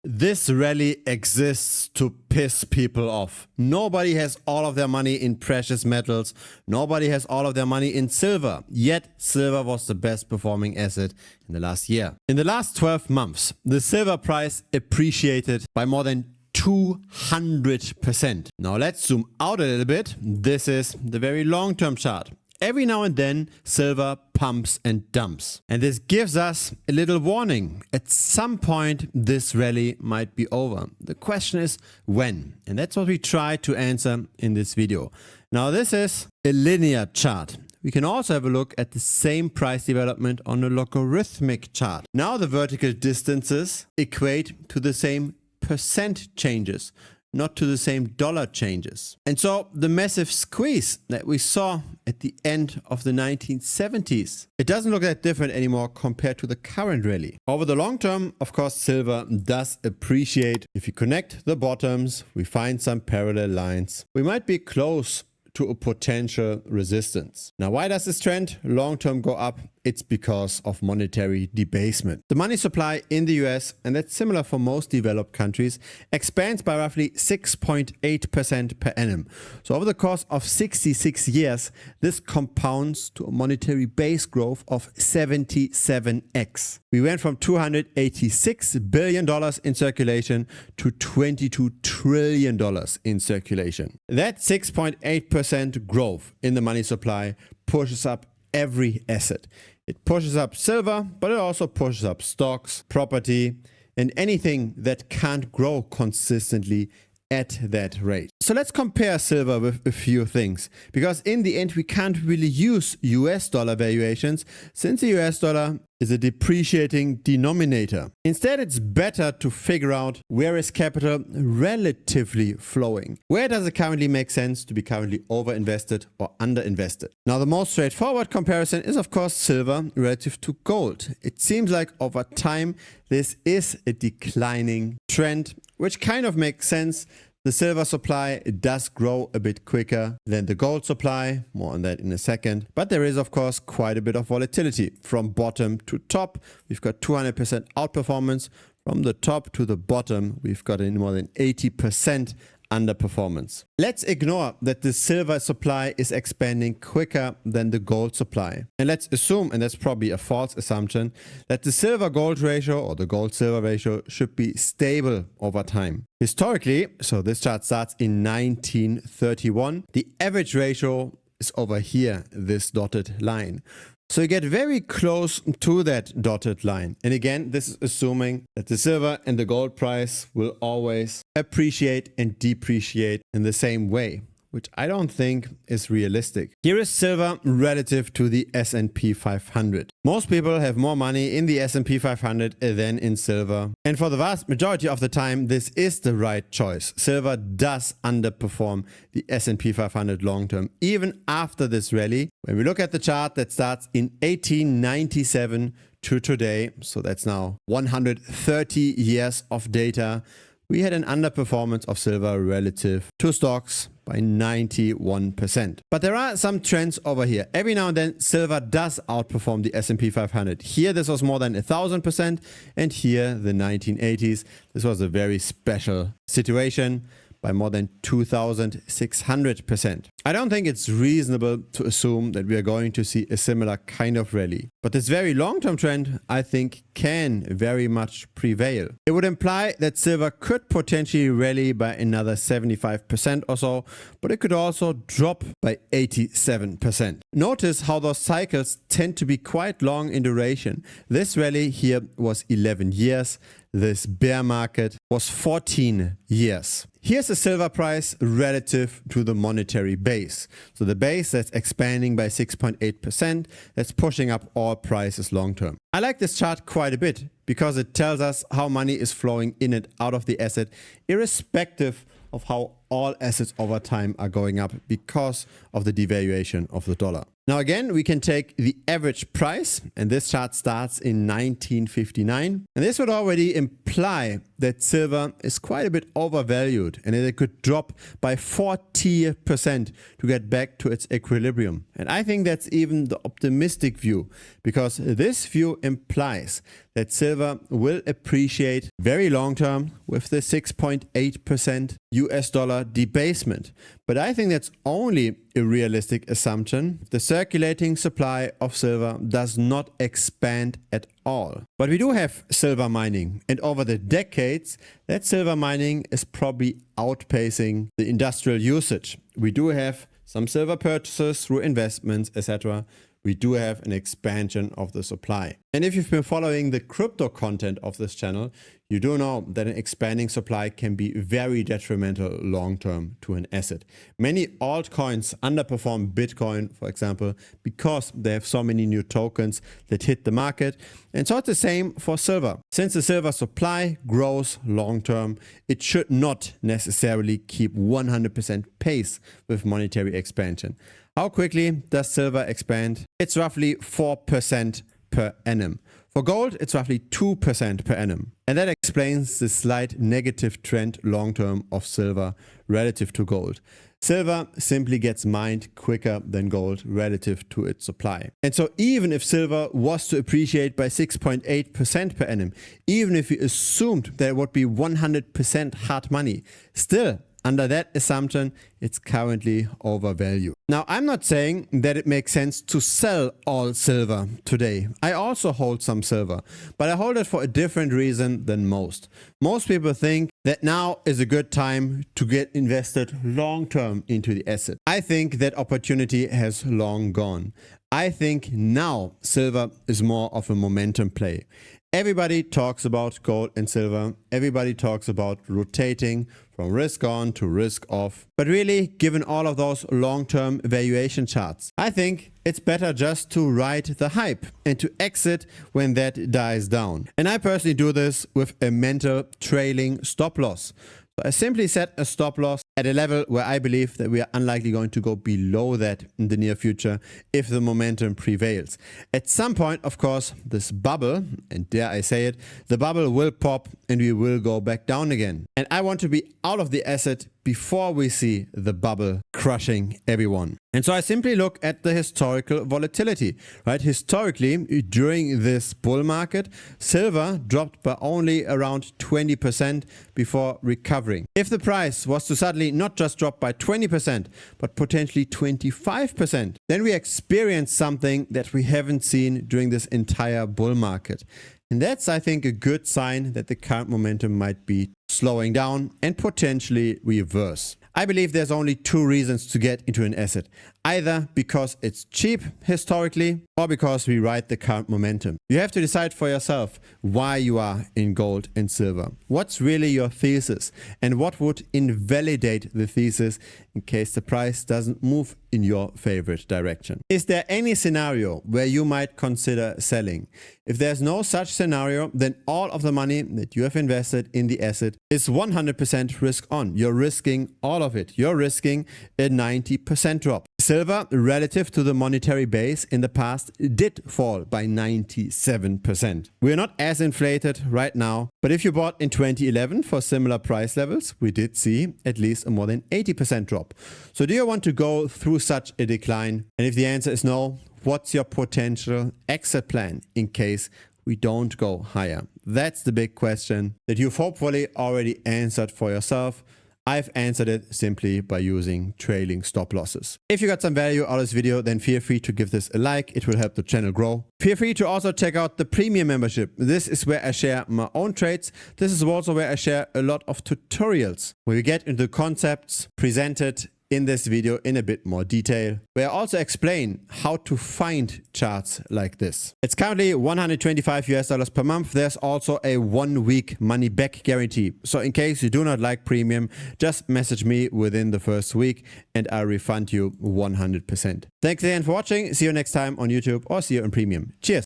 This rally exists to piss people off. Nobody has all of their money in precious metals. Nobody has all of their money in silver. Yet silver was the best performing asset in the last year. In the last 12 months, the silver price appreciated by more than 200%. Now let's zoom out a little bit. This is the very long-term chart. Every now and then, silver pumps and dumps. And this gives us a little warning. At some point, this rally might be over. The question is when? And that's what we try to answer in this video. Now, this is a linear chart. We can also have a look at the same price development on a logarithmic chart. Now, the vertical distances equate to the same percent changes, not to the same dollar changes. And so the massive squeeze that we saw at the end of the 1970s, it doesn't look that different anymore compared to the current rally. Over the long term, of course, silver does appreciate. If you connect the bottoms, we find some parallel lines. We might be close to a potential resistance. Now, why does this trend long-term go up? It's because of monetary debasement. The money supply in the US, and that's similar for most developed countries, expands by roughly 6.8% per annum. So over the course of 66 years, this compounds to a monetary base growth of 77x. We went from $286 billion in circulation to $22 trillion in circulation. That 6.8% growth in the money supply pushes up every asset. It pushes up silver, but it also pushes up stocks, property, and anything that can't grow consistently at that rate. So let's compare silver with a few things, because in the end we can't really use US dollar valuations since the US dollar is a depreciating denominator. Instead, it's better to figure out where is capital relatively flowing. Where does it currently make sense to be currently overinvested or underinvested? Now, the most straightforward comparison is of course silver relative to gold. It seems like over time this is a declining trend, which kind of makes sense. The silver supply does grow a bit quicker than the gold supply, more on that in a second. But there is of course quite a bit of volatility. From bottom to top, we've got 200% outperformance. From the top to the bottom, we've got a more than 80% underperformance. Let's ignore that the silver supply is expanding quicker than the gold supply. And let's assume, and that's probably a false assumption, that the silver-gold ratio or the gold-silver ratio should be stable over time. Historically, so this chart starts in 1931, the average ratio is over here, this dotted line. So you get very close to that dotted line. And again, this is assuming that the silver and the gold price will always appreciate and depreciate in the same way, which I don't think is realistic. Here is silver relative to the S&P 500. Most people have more money in the S&P 500 than in silver. And for the vast majority of the time, this is the right choice. Silver does underperform the S&P 500 long term, even after this rally. When we look at the chart that starts in 1897 to today, so that's now 130 years of data, we had an underperformance of silver relative to stocks by 91%. But there are some trends over here. Every now and then, silver does outperform the S&P 500. Here, this was more than 1,000%. And here, the 1980s, this was a very special situation by more than 2,600%. I don't think it's reasonable to assume that we are going to see a similar kind of rally. But this very long-term trend, I think, can very much prevail. It would imply that silver could potentially rally by another 75% or so, but it could also drop by 87%. Notice how those cycles tend to be quite long in duration. This rally here was 11 years. This bear market was 14 years. Here's the silver price relative to the monetary base. So the base that's expanding by 6.8%, that's pushing up all prices long term. I like this chart quite a bit because it tells us how money is flowing in and out of the asset, irrespective of how all assets over time are going up because of the devaluation of the dollar. Now again, we can take the average price, and this chart starts in 1959. And this would already imply that silver is quite a bit overvalued and that it could drop by 40% to get back to its equilibrium. And I think that's even the optimistic view, because this view implies that silver will appreciate very long term with the 6.8% US dollar debasement. But I think that's only a realistic assumption. The circulating supply of silver does not expand at all. But we do have silver mining, and over the decades, that silver mining is probably outpacing the industrial usage. We do have some silver purchases through investments, etc. We do have an expansion of the supply. And if you've been following the crypto content of this channel, you do know that an expanding supply can be very detrimental long-term to an asset. Many altcoins underperform Bitcoin, for example, because they have so many new tokens that hit the market. And so it's the same for silver. Since the silver supply grows long-term, it should not necessarily keep 100% pace with monetary expansion. How quickly does silver expand? It's roughly 4% per annum. For gold, it's roughly 2% per annum. And that explains the slight negative trend long-term of silver relative to gold. Silver simply gets mined quicker than gold relative to its supply. And so even if silver was to appreciate by 6.8% per annum, even if we assumed there would be 100% hard money, still under that assumption, it's currently overvalued. Now, I'm not saying that it makes sense to sell all silver today. I also hold some silver, but I hold it for a different reason than most. Most people think that now is a good time to get invested long-term into the asset. I think that opportunity has long gone. I think now silver is more of a momentum play. Everybody talks about gold and silver. Everybody talks about rotating from risk on to risk off. But really, given all of those long-term valuation charts, I think it's better just to ride the hype and to exit when that dies down. And I personally do this with a mental trailing stop loss. So I simply set a stop loss at a level where I believe that we are unlikely going to go below that in the near future if the momentum prevails. At some point, of course, this bubble, and dare I say it, the bubble will pop and we will go back down again. And I want to be out of the asset before we see the bubble crushing everyone. And so I simply look at the historical volatility, right? Historically, during this bull market, silver dropped by only around 20% before recovering. If the price was to suddenly not just drop by 20%, but potentially 25%, then we experience something that we haven't seen during this entire bull market. And that's, I think, a good sign that the current momentum might be slowing down and potentially reverse. I believe there's only two reasons to get into an asset. Either because it's cheap historically or because we ride the current momentum. You have to decide for yourself why you are in gold and silver. What's really your thesis and what would invalidate the thesis in case the price doesn't move in your favorite direction. Is there any scenario where you might consider selling? If there's no such scenario, then all of the money that you have invested in the asset is 100% risk on. You're risking all of it. You're risking a 90% drop. Silver, relative to the monetary base in the past, did fall by 97%. We're not as inflated right now, but if you bought in 2011 for similar price levels, we did see at least a more than 80% drop. So do you want to go through such a decline? And if the answer is no, what's your potential exit plan in case we don't go higher? That's the big question that you've hopefully already answered for yourself. I've answered it simply by using trailing stop losses. If you got some value out of this video, then feel free to give this a like. It will help the channel grow. Feel free to also check out the premium membership. This is where I share my own trades. This is also where I share a lot of tutorials where we get into concepts presented in this video in a bit more detail, where I also explain how to find charts like this. It's currently $125 per month. There's also a 1-week money back guarantee. So in case you do not like premium, just message me within the first week and I'll refund you 100%. Thanks again for watching. See you next time on YouTube or see you in premium. Cheers.